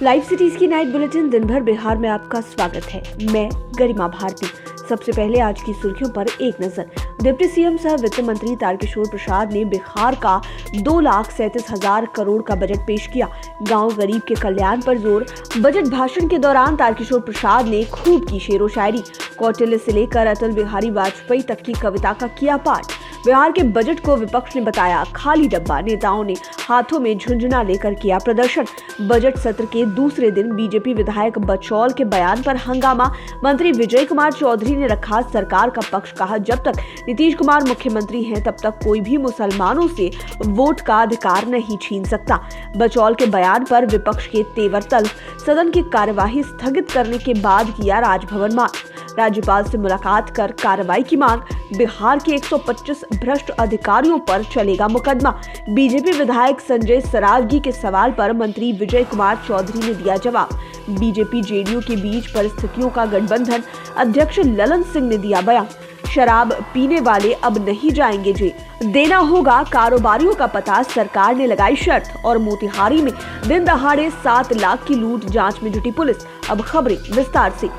Live cities की night bulletin दिन भर बिहार में आपका स्वागत है। मैं गरिमा भारती। सबसे पहले आज की सुर्खियों पर एक नजर। डिप्टी सीएम सह वित्त मंत्री तारकिशोर प्रसाद ने बिहार का 2,37,000 करोड़ का बजट पेश किया। गांव गरीब के कल्याण पर जोर। बजट भाषण के दौरान तारकिशोर प्रसाद ने खूब की शेरो शायरी। कौटिल्य से लेकर अटल बिहारी वाजपेयी तक की कविता का किया पाठ। बिहार के बजट को विपक्ष ने बताया खाली डब्बा। नेताओं ने हाथों में झुंझुना लेकर किया प्रदर्शन। बजट सत्र के दूसरे दिन बीजेपी विधायक बचौल के बयान पर हंगामा। मंत्री विजय कुमार चौधरी ने रखा सरकार का पक्ष। कहा जब तक नीतीश कुमार मुख्यमंत्री हैं तब तक कोई भी मुसलमानों से वोट का अधिकार नहीं छीन सकता। बचौल के बयान पर विपक्ष के तेवर तल्ख। सदन की कार्यवाही स्थगित करने के बाद किया राजभवन मार्च। राज्यपाल से मुलाकात कर कार्रवाई की मांग। बिहार के 125 भ्रष्ट अधिकारियों पर चलेगा मुकदमा। बीजेपी विधायक संजय सरावगी के सवाल पर मंत्री विजय कुमार चौधरी ने दिया जवाब। बीजेपी जेडीयू के बीच परिस्थितियों का गठबंधन। अध्यक्ष ललन सिंह ने दिया बयान। शराब पीने वाले अब नहीं जाएंगे जेल। देना होगा कारोबारियों का पता, सरकार ने लगाई शर्त। और मोतिहारी में दिन दहाड़े 7 लाख की लूट, जांच में जुटी पुलिस। अब खबरें विस्तार से।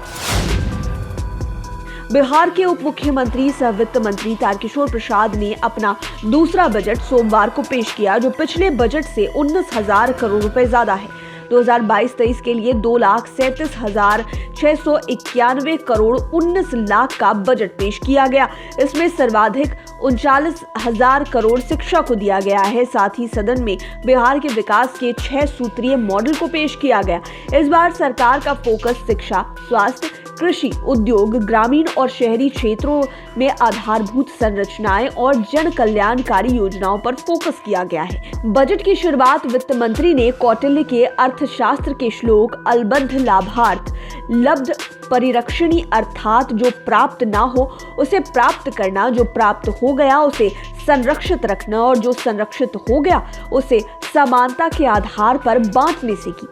बिहार के उप मुख्यमंत्री सह वित्त मंत्री तारकिशोर प्रसाद ने अपना दूसरा बजट सोमवार को पेश किया, जो पिछले बजट से 19,000 करोड़ रुपए ज्यादा है। 2022-23 के लिए 2,37,691 करोड़ 19 लाख का बजट पेश किया गया। इसमें सर्वाधिक 39,000 करोड़ शिक्षा को दिया गया है। साथ ही सदन में बिहार के विकास के 6 सूत्रीय मॉडल को पेश किया गया। इस बार सरकार का फोकस शिक्षा, स्वास्थ्य, कृषि, उद्योग, ग्रामीण और शहरी क्षेत्रों में आधारभूत संरचनाएं और जन कल्याणकारी योजनाओं पर फोकस किया गया है। बजट की शुरुआत वित्त मंत्री ने कौटिल्य के अर्थशास्त्र के श्लोक अलबद्ध लाभार्थ लब्ध परिरक्षणी अर्थात जो प्राप्त ना हो उसे प्राप्त करना, जो प्राप्त हो गया उसे संरक्षित रखना और जो संरक्षित हो गया उसे समानता के आधार पर बांटने से की।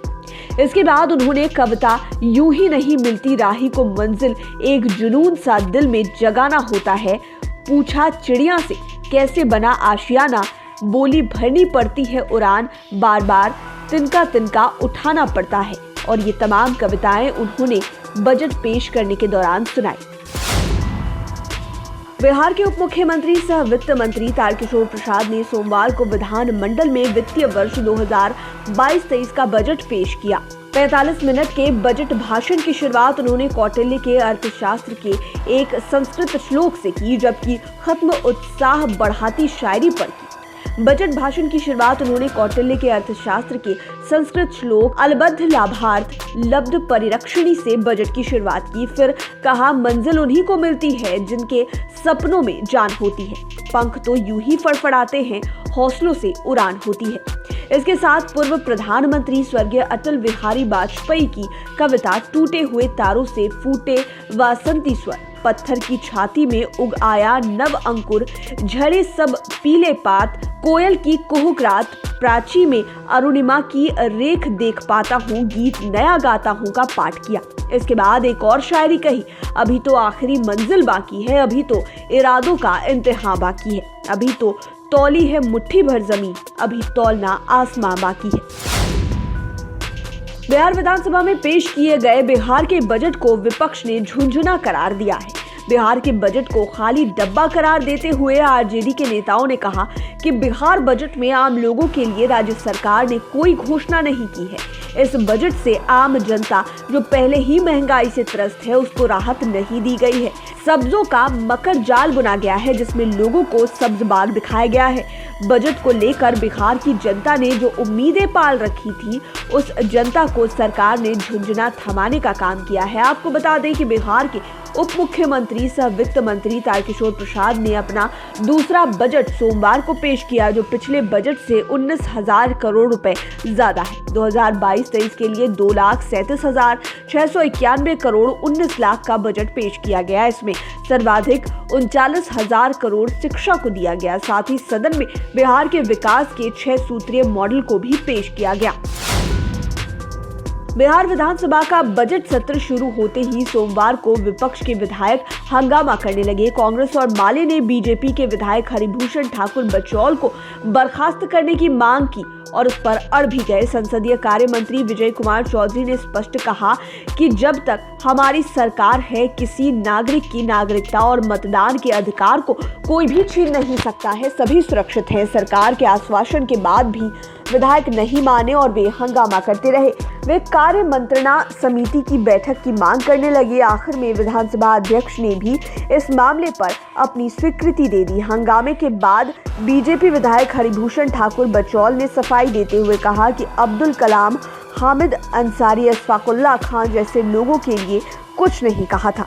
इसके बाद उन्होंने कविता यूं ही नहीं मिलती राही को मंजिल, एक जुनून सा दिल में जगाना होता है, पूछा चिड़िया से कैसे बना आशियाना, बोली भरनी पड़ती है उड़ान, बार बार तिनका तिनका उठाना पड़ता है। और ये तमाम कविताएं उन्होंने बजट पेश करने के दौरान सुनाई। बिहार के उप मुख्यमंत्री सह वित्त मंत्री तारकिशोर प्रसाद ने सोमवार को विधानमंडल में वित्तीय वर्ष 2022-23 का बजट पेश किया। 45 मिनट के बजट भाषण की शुरुआत उन्होंने कौटिल्य के अर्थशास्त्र के एक संस्कृत श्लोक से की, जबकि खत्म उत्साह बढ़ाती शायरी पर की। बजट भाषण की शुरुआत उन्होंने कौटिल्य के अर्थशास्त्र के संस्कृत श्लोक अलबद्ध लाभार्थ लब्ध परिरक्षणी से बजट की शुरुआत की। फिर कहा मंजिल उन्हीं को मिलती है जिनके सपनों में जान होती है, पंख तो यूं ही फड़फड़ाते हैं, हौसलों से उड़ान होती है। इसके साथ पूर्व प्रधानमंत्री स्वर्गीय अटल बिहारी वाजपेयी की कविता टूटे हुए तारों से फूटे वासंती स्वर, पत्थर की छाती में उग आया नव अंकुर, झड़े सब पीले पात, कोयल की कुहुक रात, प्राची में अरुणिमा की रेख देख पाता हूँ, गीत नया गाता हूँ का पाठ किया। इसके बाद एक और शायरी कही, अभी तो आखिरी मंजिल बाकी है, अभी तो इरादों का इंतहा बाकी है, अभी तो तौली है मुट्ठी भर जमीन, अभी तौलना आसमां बाकी है। बिहार विधानसभा में पेश किए गए बिहार के बजट को विपक्ष ने झुंझुना करार दिया है। बिहार के बजट को खाली डब्बा करार देते हुए आरजेडी के नेताओं ने कहा कि बिहार बजट में आम लोगों के लिए राज्य सरकार ने कोई घोषणा नहीं की है। इस बजट से आम जनता जो पहले ही महंगाई से त्रस्त है उसको राहत नहीं दी गई है। सब्जों का मकर जाल बुना गया है जिसमें लोगों को सब्ज बाग दिखाया गया है। बजट को लेकर बिहार की जनता ने जो उम्मीदें पाल रखी थी उस जनता को सरकार ने झुंझुना थमाने का काम किया है। आपको बता दें कि बिहार के उप मुख्यमंत्री सह वित्त मंत्री तारकिशोर प्रसाद ने अपना दूसरा बजट सोमवार को पेश किया, जो पिछले बजट से 19,000 करोड़ रुपए ज्यादा है। 2022-23 के लिए 2,37,691 करोड़ 19 लाख का बजट पेश किया गया। इसमें सर्वाधिक 39,000 करोड़ शिक्षा को दिया गया। साथ ही सदन में बिहार के विकास के 6 सूत्रीय मॉडल को भी पेश किया गया। बिहार विधानसभा का बजट सत्र शुरू होते ही सोमवार को विपक्ष के विधायक हंगामा करने लगे। कांग्रेस और माले ने बीजेपी के विधायक हरिभूषण ठाकुर बचौल को बर्खास्त करने की मांग की और उस पर अड़ भी गए। संसदीय कार्य मंत्री विजय कुमार चौधरी ने स्पष्ट कहा कि जब तक हमारी सरकार है, किसी नागरिक की नागरिकता और मतदान के अधिकार को कोई भी छीन नहीं सकता है। सभी सुरक्षित हैं। सरकार के आश्वासन के बाद भी विधायक नहीं माने और वे हंगामा करते रहे। वे कार्य मंत्रणा समिति की बैठक की मांग करने लगे। आखिर में विधानसभा अध्यक्ष ने भी इस मामले पर अपनी स्वीकृति दे दी। हंगामे के बाद बीजेपी विधायक हरिभूषण ठाकुर बचौल ने सफाई देते हुए कहा कि अब्दुल कलाम, हामिद अंसारी, अशफाकुल्लाह खान जैसे लोगों के लिए कुछ नहीं कहा था।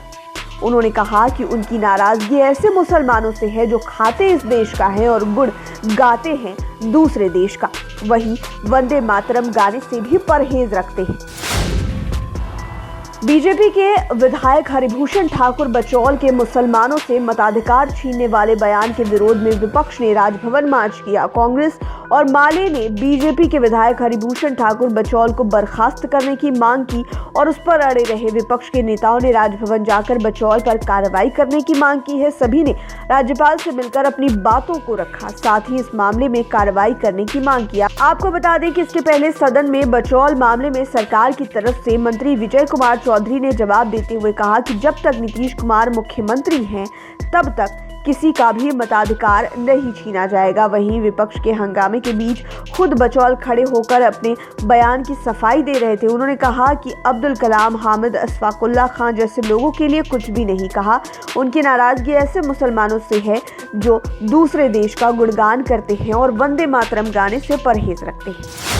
उन्होंने कहा कि उनकी नाराजगी ऐसे मुसलमानों से है जो खाते इस देश का है और गुण गाते हैं दूसरे देश का, वही वंदे मातरम गाने से भी परहेज रखते हैं। बीजेपी के विधायक हरिभूषण ठाकुर बचौल के मुसलमानों से मताधिकार छीनने वाले बयान के विरोध में विपक्ष ने राजभवन मार्च किया। कांग्रेस और माले ने बीजेपी के विधायक हरिभूषण ठाकुर बचौल को बर्खास्त करने की मांग की और उस पर अड़े रहे। विपक्ष के नेताओं ने राजभवन जाकर बचौल पर कार्रवाई करने की मांग की है। सभी ने राज्यपाल से मिलकर अपनी बातों को रखा, साथ ही इस मामले में कार्रवाई करने की मांग किया। आपको बता दें कि इसके पहले सदन में बचौल मामले में सरकार की तरफ से मंत्री विजय कुमार चौधरी ने जवाब देते हुए कहा कि जब तक नीतीश कुमार मुख्यमंत्री हैं, तब तक किसी का भी मताधिकार नहीं छीना जाएगा। वहीं विपक्ष के हंगामे के बीच खुद बचौल खड़े होकर अपने बयान की सफाई दे रहे थे। उन्होंने कहा कि अब्दुल कलाम, हामिद, अशफाकुल्लाह खान जैसे लोगों के लिए कुछ भी नहीं कहा। उनकी नाराजगी ऐसे मुसलमानों से है जो दूसरे देश का गुणगान करते हैं और वंदे मातरम गाने से परहेज रखते हैं।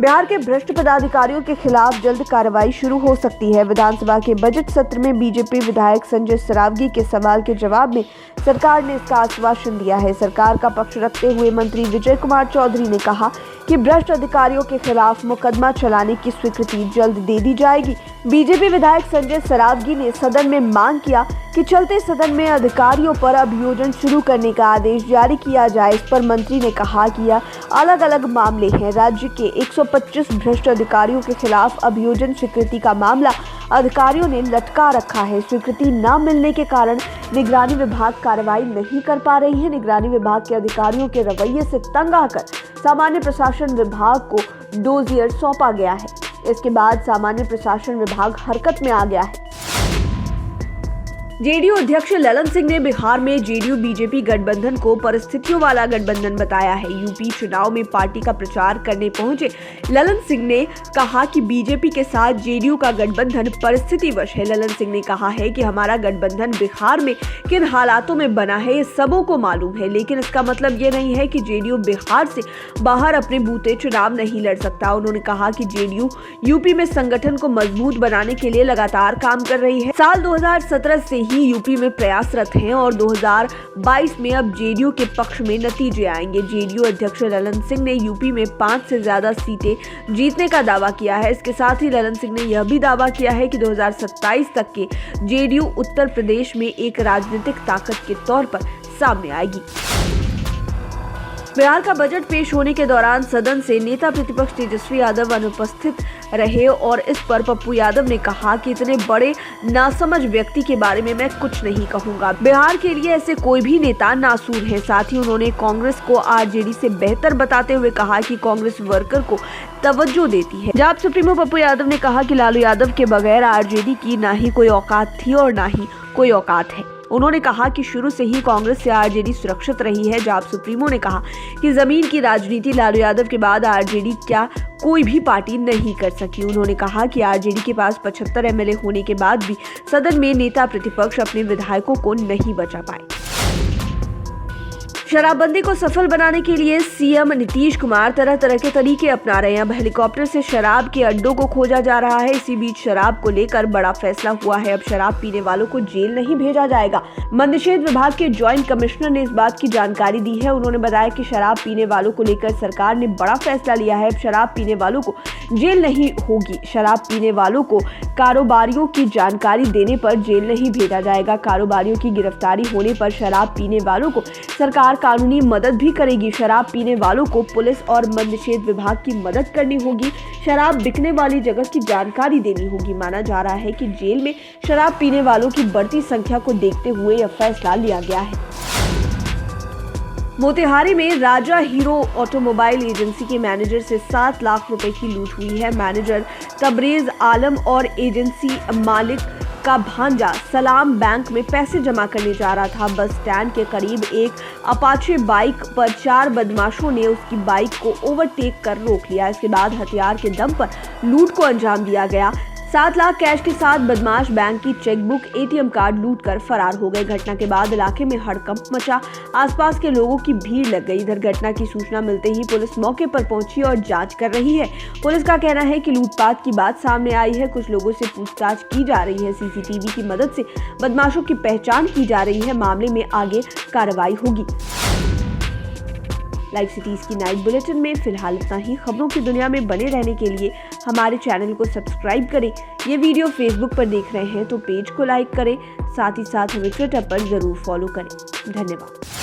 बिहार के भ्रष्ट पदाधिकारियों के खिलाफ जल्द कार्रवाई शुरू हो सकती है। विधानसभा के बजट सत्र में बीजेपी विधायक संजय सरावगी के सवाल के जवाब में सरकार ने इसका आश्वासन दिया है। सरकार का पक्ष रखते हुए मंत्री विजय कुमार चौधरी ने कहा कि भ्रष्ट अधिकारियों के खिलाफ मुकदमा चलाने की स्वीकृति जल्द दे दी जाएगी। बीजेपी विधायक संजय सरावगी ने सदन में मांग किया कि चलते सदन में अधिकारियों पर अभियोजन शुरू करने का आदेश जारी किया जाए। इस पर मंत्री ने कहा कि यह अलग अलग मामले हैं। राज्य के 125 भ्रष्ट अधिकारियों के खिलाफ अभियोजन स्वीकृति का मामला अधिकारियों ने लटका रखा है। स्वीकृति न मिलने के कारण निगरानी विभाग कार्रवाई नहीं कर पा रही है। निगरानी विभाग के अधिकारियों के रवैये से तंग आकर सामान्य प्रशासन विभाग को डोजियर सौंपा गया है। इसके बाद सामान्य प्रशासन विभाग हरकत में आ गया है। जेडीयू अध्यक्ष ललन सिंह ने बिहार में जेडीयू बीजेपी गठबंधन को परिस्थितियों वाला गठबंधन बताया है। यूपी चुनाव में पार्टी का प्रचार करने पहुंचे ललन सिंह ने कहा कि बीजेपी के साथ जेडीयू का गठबंधन परिस्थितिवश है। ललन सिंह ने कहा है कि हमारा गठबंधन बिहार में किन हालातों में बना है ये सबों को मालूम है, लेकिन इसका मतलब ये नहीं है कि जेडीयू बिहार से बाहर अपने बूते चुनाव नहीं लड़ सकता। उन्होंने कहा कि जेडीयू यूपी में संगठन को मजबूत बनाने के लिए लगातार काम कर रही है। साल 2017 से ही यूपी में प्रयासरत हैं और 2022 में अब जेडीयू के पक्ष में नतीजे आएंगे। जेडीयू अध्यक्ष ललन सिंह ने यूपी में 5 से ज्यादा सीटें जीतने का दावा किया है। इसके साथ ही ललन सिंह ने यह भी दावा किया है कि 2027 तक के जेडीयू उत्तर प्रदेश में एक राजनीतिक ताकत के तौर पर सामने आएगी। बिहार का बजट पेश होने के दौरान सदन से नेता प्रतिपक्ष तेजस्वी यादव अनुपस्थित रहे और इस पर पप्पू यादव ने कहा कि इतने बड़े नासमझ व्यक्ति के बारे में मैं कुछ नहीं कहूंगा। बिहार के लिए ऐसे कोई भी नेता नासूर हैं। साथ ही उन्होंने कांग्रेस को आरजेडी से बेहतर बताते हुए कहा कि कांग्रेस वर्कर को तवज्जो देती है। जाप सुप्रीमो पप्पू यादव ने कहा कि लालू यादव के बगैर आरजेडी की ना ही कोई औकात थी और ना ही कोई औकात है। उन्होंने कहा कि शुरू से ही कांग्रेस से आरजेडी सुरक्षित रही है। जाप सुप्रीमो ने कहा कि जमीन की राजनीति लालू यादव के बाद आरजेडी क्या कोई भी पार्टी नहीं कर सकी। उन्होंने कहा कि आरजेडी के पास 75 एमएलए होने के बाद भी सदन में नेता प्रतिपक्ष अपने विधायकों को नहीं बचा पाए। शराबबंदी को सफल बनाने के लिए सीएम नीतीश कुमार तरह तरह के तरीके अपना रहे हैं। अब हेलीकॉप्टर से शराब के अड्डों को खोजा जा रहा है। इसी बीच शराब को लेकर बड़ा फैसला हुआ है। अब शराब पीने वालों को जेल नहीं भेजा जाएगा। मद्यनिषेध विभाग के ज्वाइंट कमिश्नर ने इस बात की जानकारी दी है। उन्होंने बताया कि शराब पीने वालों को लेकर सरकार ने बड़ा फैसला लिया है। अब शराब पीने वालों को जेल नहीं होगी। शराब पीने वालों को कारोबारियों की जानकारी देने पर जेल नहीं भेजा जाएगा। कारोबारियों की गिरफ्तारी होने पर शराब पीने वालों को सरकार कानूनी मदद भी करेगी। शराब पीने वालों को पुलिस और मद्यनिषेध विभाग की मदद करनी होगी। शराब बिकने वाली जगह की जानकारी देनी होगी। माना जा रहा है कि जेल में शराब पीने वालों की बढ़ती संख्या को देखते हुए यह फैसला लिया गया है। मोतिहारी में राजा हीरो ऑटोमोबाइल एजेंसी के मैनेजर से 7 लाख रुपए की लूट हुई है। मैनेजर तबरेज आलम और एजेंसी मालिक का भांजा सलाम बैंक में पैसे जमा करने जा रहा था। बस स्टैंड के करीब एक अपाचे बाइक पर 4 बदमाशों ने उसकी बाइक को ओवरटेक कर रोक लिया। इसके बाद हथियार के दम पर लूट को अंजाम दिया गया। 7 लाख कैश के साथ बदमाश बैंक की चेकबुक, एटीएम कार्ड लूट कर फरार हो गए। घटना के बाद इलाके में हड़कंप मचा, आसपास के लोगों की भीड़ लग गई। इधर घटना की सूचना मिलते ही पुलिस मौके पर पहुंची और जांच कर रही है। पुलिस का कहना है कि लूटपाट की बात सामने आई है। कुछ लोगों से पूछताछ की जा रही है। सीसीटीवी की मदद से बदमाशों की पहचान की जा रही है। मामले में आगे कार्रवाई होगी। लाइव सिटीज की नाइट बुलेटिन में फिलहाल इतना ही। खबरों की दुनिया में बने रहने के लिए हमारे चैनल को सब्सक्राइब करें। ये वीडियो फेसबुक पर देख रहे हैं तो पेज को लाइक करें, साथ ही साथ हमें ट्विटर पर जरूर फॉलो करें। धन्यवाद।